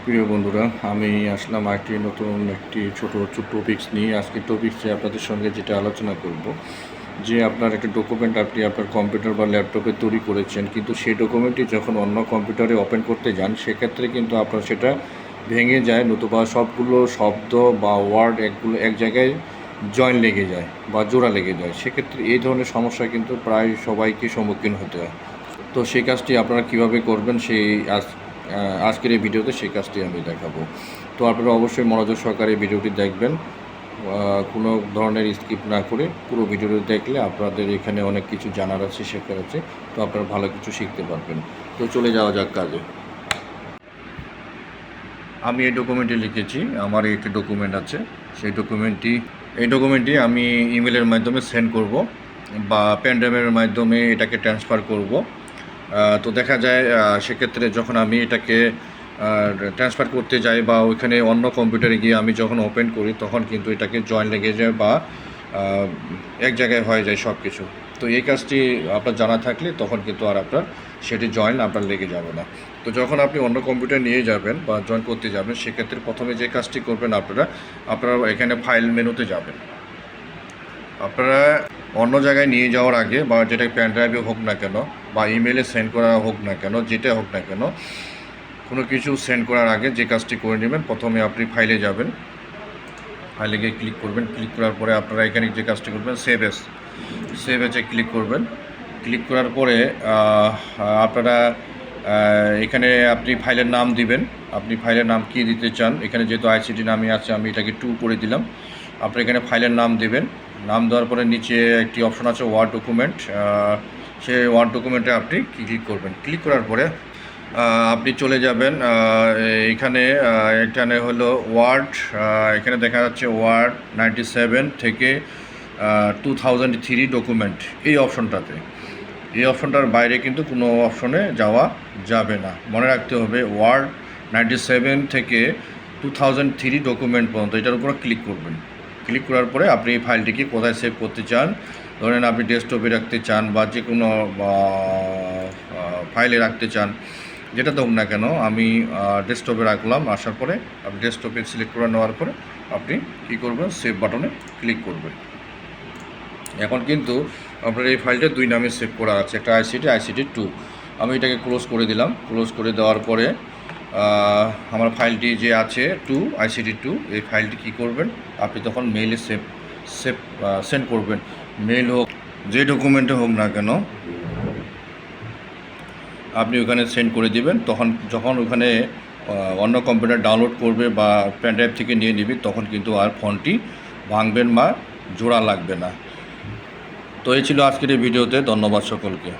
প্রিয় বন্ধুরা, আমি আসলাম একটি ছোট টপিকস নিয়ে। আজকের টপিক্সে আপনাদের সঙ্গে যেটা আলোচনা করব, যে আপনার একটা ডকুমেন্ট আপনি আপনার কম্পিউটার বা ল্যাপটপে তৈরি করেছেন, কিন্তু সেই ডকুমেন্টটি যখন অন্য কম্পিউটারে ওপেন করতে যান, সেক্ষেত্রে কিন্তু আপনার সেটা ভেঙে যায়, নতুবা সবগুলো শব্দ বা ওয়ার্ড এক জায়গায় জয়েন লেগে যায় বা জোড়া লেগে যায়। সেক্ষেত্রে এই ধরনের সমস্যা কিন্তু প্রায় সবাইকে সম্মুখীন হতে হয়। তো সেই কাজটি আপনারা কীভাবে করবেন আজকের এই ভিডিওতে সেই কাজটি আমি দেখাবো। তো আপনারা অবশ্যই মনোযোগ সহকারে ভিডিওটি দেখবেন, কোনো ধরনের স্কিপ না করে পুরো ভিডিওটি দেখলে আপনাদের এখানে অনেক কিছু জানার আছে, শেখার আছে। তো আপনারা ভালো কিছু শিখতে পারবেন। তো চলে যাওয়া যাক কাজে। আমি এই ডকুমেন্টে লিখেছি, আমার একটি ডকুমেন্ট আছে। এই ডকুমেন্টটি আমি ইমেলের মাধ্যমে সেন্ড করব বা পেনড্রাইভের মাধ্যমে এটাকে ট্রান্সফার করব। তো দেখা যায় সেক্ষেত্রে যখন আমি এটাকে ট্রান্সফার করতে যাই বা ওইখানে অন্য কম্পিউটারে গিয়ে আমি যখন ওপেন করি, তখন কিন্তু এটাকে জয়েন লেগে যায় বা এক জায়গায় হয়ে যায় সব কিছু। তো এই কাজটি আপনার জানা থাকলে তখন কিন্তু আর আপনার সেটি জয়েন আপনার লেগে যাবে না। তো যখন আপনি অন্য কম্পিউটার নিয়ে যাবেন বা জয়েন করতে যাবেন, সেক্ষেত্রে প্রথমে যে কাজটি করবেন, আপনারা এখানে ফাইল মেনুতে যাবেন। আপনারা অন্য জায়গায় নিয়ে যাওয়ার আগে, বা যেটা পেন ড্রাইভে হোক না কেন বা ইমেলে সেন্ড করা হোক না কেন, যেটা হোক না কেন, কোনো কিছু সেন্ড করার আগে যে কাজটি করে নেবেন, প্রথমে আপনি ফাইলে যাবেন, ফাইলে গিয়ে ক্লিক করবেন। ক্লিক করার পরে আপনারা এখানে যে কাজটি করবেন, সেভ এসে ক্লিক করবেন। ক্লিক করার পরে আপনারা এখানে আপনি ফাইলের নাম দিবেন। আপনি ফাইলের নাম কী দিতে চান, এখানে যেহেতু আইসিটি নামে আছে, আমি এটাকে 2 করে দিলাম। আপনি এখানে ফাইলের নাম দেবেন। নাম দেওয়ার পরে নিচে একটি অপশন আছে ওয়ার্ড ডকুমেন্ট, সেই ওয়ার্ড ডকুমেন্টে আপনি ক্লিক করবেন। ক্লিক করার পরে আপনি চলে যাবেন এখানে হলো ওয়ার্ড, এখানে দেখা যাচ্ছে ওয়ার্ড 97 থেকে 2003 ডকুমেন্ট, এই অপশনটাতে। এই অপশনটার বাইরে কিন্তু কোনো অপশনে যাওয়া যাবে না। মনে রাখতে হবে ওয়ার্ড 97 থেকে 2003 ডকুমেন্ট পর্যন্ত, এটার উপরে ক্লিক করবেন। ক্লিক করার পরে আপনি এই ফাইলটিকে কোথায় সেভ করতে চান, ধরেন আপনি ডেস্কটপে রাখতে চান বা যে কোনো ফাইলে রাখতে চান, যেটাতে হোক না কেন। আমি ডেস্কটপে রাখলাম। আসার পরে আপনি ডেস্কটপে সিলেক্ট করে নেওয়ার পরে আপনি কী করবেন, সেভ বাটনে ক্লিক করবেন। এখন কিন্তু আপনার এই ফাইলটা 2 নামে সেভ করা আছে, একটা আইসিটি 2। আমি এটাকে ক্লোজ করে দিলাম। ক্লোজ করে দেওয়ার পরে আমার ফাইলটি যে আছে আইসিটি 2, এই ফাইলটি কী করবেন, আপনি তখন মেইলে সেন্ড করবেন। মেইল হোক, যে ডকুমেন্টে হোক না কেন, আপনি ওখানে সেন্ড করে দিবেন। যখন ওখানে অন্য কম্পিউটার ডাউনলোড করবে বা পেনড্রাইভ থেকে নিয়ে নেবে, তখন কিন্তু আর ফোনটি ভাঙবেন বা জোড়া লাগবে না। তো এই ছিল আজকের এই ভিডিওতে। ধন্যবাদ সকলকে।